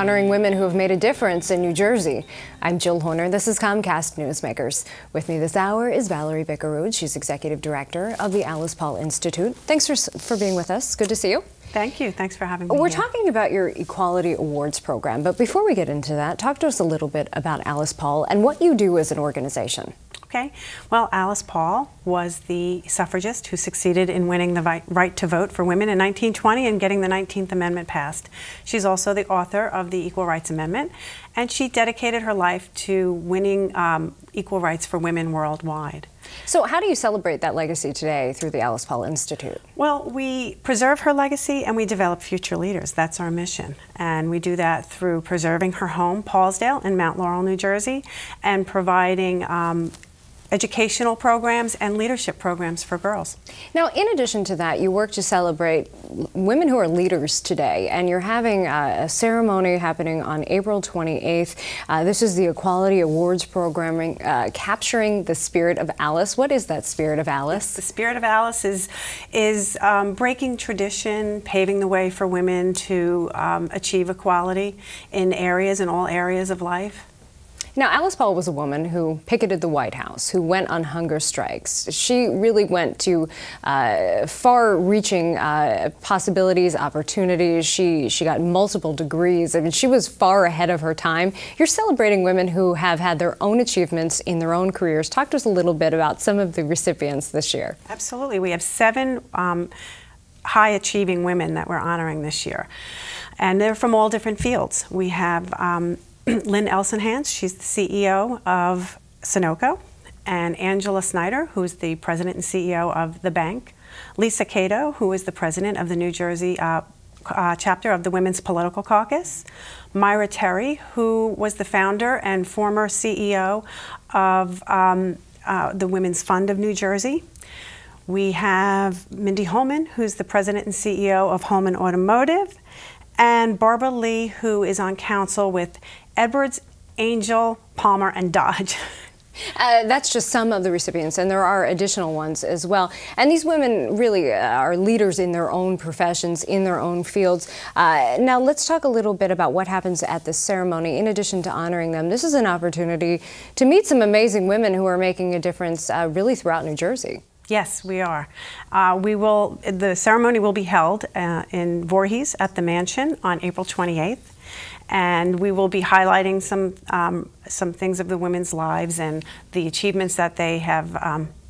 honoring women who have made a difference in New Jersey. I'm Jill Horner. This is Comcast Newsmakers. With me this hour is Valerie Buickerood. She's Executive Director of the Alice Paul Institute. Thanks for being with us. Good to see you. Thank you. Thanks for having me. We're talking about your Equality Awards program, but before we get into that, talk to us a little bit about Alice Paul and what you do as an organization. Okay. Well, Alice Paul was the suffragist who succeeded in winning the right to vote for women in 1920 and getting the 19th Amendment passed. She's also the author of the Equal Rights Amendment, and she dedicated her life to winning equal rights for women worldwide. So how do you celebrate that legacy today through the Alice Paul Institute? Well, we preserve her legacy and we develop future leaders. That's our mission. And we do that through preserving her home, Paulsdale, in Mount Laurel, New Jersey, and providing educational programs and leadership programs for girls. Now, in addition to that, you work to celebrate women who are leaders today, and you're having a ceremony happening on April 28th. This is the Equality Awards programming, capturing the spirit of Alice. What is that spirit of Alice? The spirit of Alice is breaking tradition, paving the way for women to achieve equality in all areas of life. Now, Alice Paul was a woman who picketed the White House, who went on hunger strikes. She really went to far-reaching possibilities, opportunities. She got multiple degrees. I mean, she was far ahead of her time. You're celebrating women who have had their own achievements in their own careers. Talk to us a little bit about some of the recipients this year. Absolutely. We have 7 high-achieving women that we're honoring this year, and they're from all different fields. We have Lynn Elsenhans, she's the CEO of Sunoco, and Angela Snyder, who's the president and CEO of the bank, Lisa Cato, who is the president of the New Jersey chapter of the Women's Political Caucus, Myra Terry, who was the founder and former CEO of the Women's Fund of New Jersey. We have Mindy Holman, who's the president and CEO of Holman Automotive, and Barbara Lee, who is on council with Edwards, Angel, Palmer, and Dodge. That's just some of the recipients, and there are additional ones as well. And these women really are leaders in their own professions, in their own fields. Now, let's talk a little bit about what happens at this ceremony. In addition to honoring them, this is an opportunity to meet some amazing women who are making a difference really throughout New Jersey. Yes, we are. The ceremony will be held in Voorhees at the Mansion on April 28th. And we will be highlighting some things of the women's lives and the achievements that they have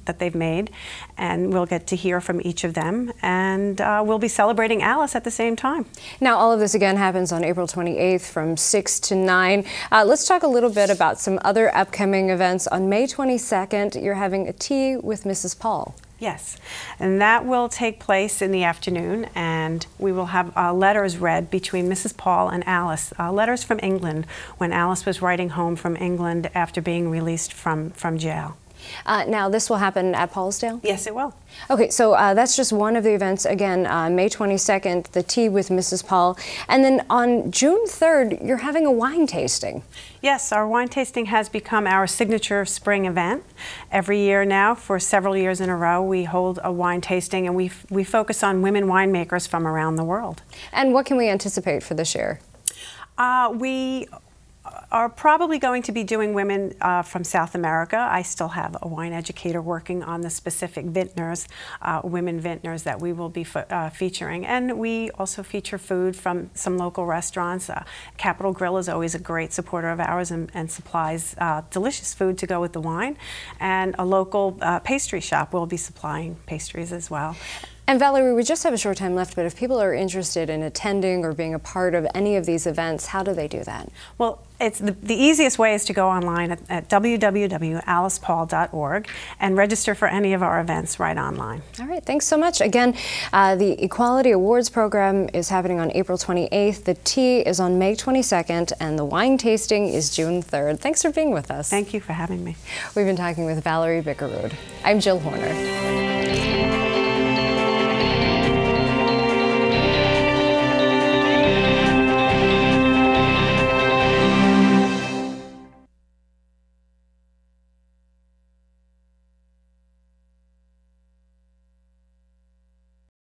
that they've made, and we'll get to hear from each of them, and we'll be celebrating Alice at the same time. Now, all of this again happens on April 28th from 6 to 9. Let's talk a little bit about some other upcoming events. On May 22nd, you're having a tea with Mrs. Paul. Yes, and that will take place in the afternoon, and we will have letters read between Mrs. Paul and Alice, letters from England when Alice was writing home from England after being released from jail. Now, this will happen at Paulsdale? Yes, it will. Okay, so that's just one of the events. Again, May 22nd, the tea with Mrs. Paul. And then on June 3rd, you're having a wine tasting. Yes, our wine tasting has become our signature spring event. Every year now, for several years in a row, we hold a wine tasting, and we focus on women winemakers from around the world. And what can we anticipate for this year? We are probably going to be doing women from South America. I still have a wine educator working on the specific vintners, women vintners that we will be featuring. And we also feature food from some local restaurants. Capitol Grill is always a great supporter of ours and supplies delicious food to go with the wine. And a local pastry shop will be supplying pastries as well. And Valerie, we just have a short time left, but if people are interested in attending or being a part of any of these events, how do they do that? Well, it's the easiest way is to go online at www.alicepaul.org and register for any of our events right online. All right, thanks so much. Again, the Equality Awards program is happening on April 28th. The tea is on May 22nd, and the wine tasting is June 3rd. Thanks for being with us. Thank you for having me. We've been talking with Valerie Buickerood. I'm Jill Horner.